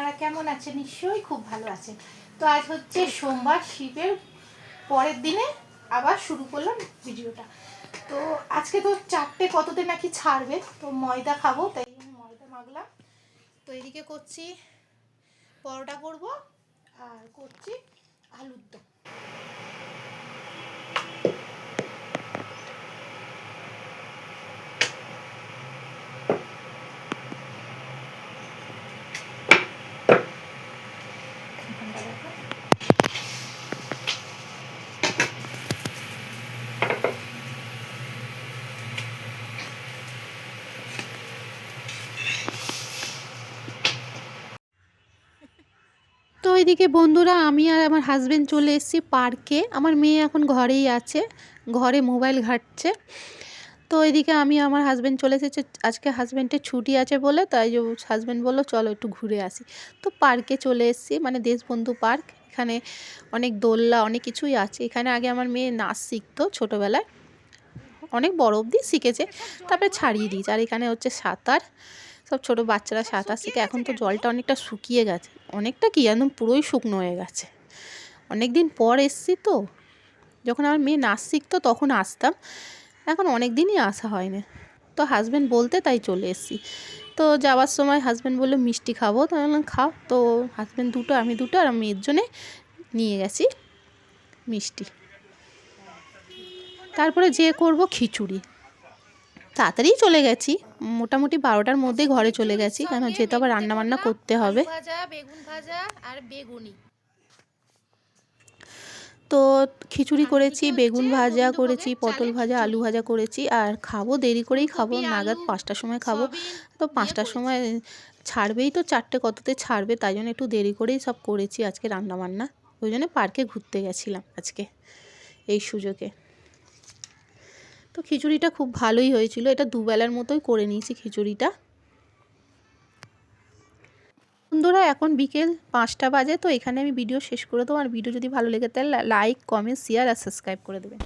আপনারা কেমন আছেন? নিশ্চয়ই খুব ভালো আছেন। তো আজ হচ্ছে সোমবার, শিবের পরের দিনে আবার শুরু করলাম ভিডিওটা। তো আজকে তো 4টে কততে নাকি ছাড়বে, তো ময়দা খাবো, তাই ময়দা মাখলাম। তো এদিকে করছি পরোটা করব আর করছি আলুর দম। তো এদিকে বন্ধুরা, আমি আর আমার হাজব্যান্ড চলে এসেছি পার্কে। আমার মেয়ে এখন ঘরেই আছে, ঘরে মোবাইল ঘাঁটছে। তো এদিকে আমি আমার হাজব্যান্ড চলে এসেছে, আজকে হাজব্যান্ডের ছুটি আছে বলে, তাই যে হাজব্যান্ড বললো চলো একটু ঘুরে আসি। তো পার্কে চলে এসেছি, মানে দেশবন্ধু পার্ক। এখানে অনেক দোলনা, অনেক কিছুই আছে। এখানে আগে আমার মেয়ে নাচ শিখতো ছোটোবেলায়, অনেক বড় অবধি শিখেছে, তারপরে ছাড়িয়ে দিয়েছে। আর এখানে হচ্ছে সাঁতার, সব ছোটো বাচ্চারা সাঁতার শিখে। এখন তো জলটা অনেকটা শুকিয়ে গেছে, অনেকটা কি একদম পুরোই শুকনো হয়ে গেছে। অনেক দিন পর এসছি তো, যখন আমার মেয়ে নাচ শিখতো তখন আসতাম, এখন অনেক দিনই আসা হয় না। তো হাজব্যান্ড বলতে তাই চলে এসেছি। তো যাওয়ার সময় হাজব্যান্ড বললো মিষ্টি খাবো, তো আমি বললাম খাও। তো হাজব্যান্ড দুটো, আমি দুটো, আর মেয়ের জন্যে নিয়ে গেছি মিষ্টি। তারপরে যে করব খিচুড়ি, তাড়াতাড়ি চলে গেছি, মোটামুটি 12টার মধ্যেই ঘরে চলে গেছি, কেন যেহেতু আবার রান্নাবান্না করতে হবে। ভাজা, বেগুন ভাজা আর বেগুনি। তো খিচুড়ি করেছি, বেগুন ভাজা করেছি, পটল ভাজা, আলু ভাজা করেছি। আর খাবো দেরি করেই খাবো, নাগাদ 5টার সময় খাবো। তো 5টার সময় ছাড়বেই, তো 4টে কততে ছাড়বে, তাই জন্য একটু দেরি করেই সব করেছি আজকে রান্নাবান্না। ওই জন্য পার্কে ঘুরতে গেছিলাম আজকে এই সুযোগে। তো খিচুড়িটা খুব ভালোই হয়েছিল, এটা দুবেলার মতোই করে নিয়েছি খিচুড়িটা। বন্ধুরা এখন বিকেল 5টা বাজে, তো এখানে আমি ভিডিও শেষ করে দেবো। আর ভিডিও যদি ভালো লেগে থাকে লাইক, কমেন্ট, শেয়ার আর সাবস্ক্রাইব করে দেবেন।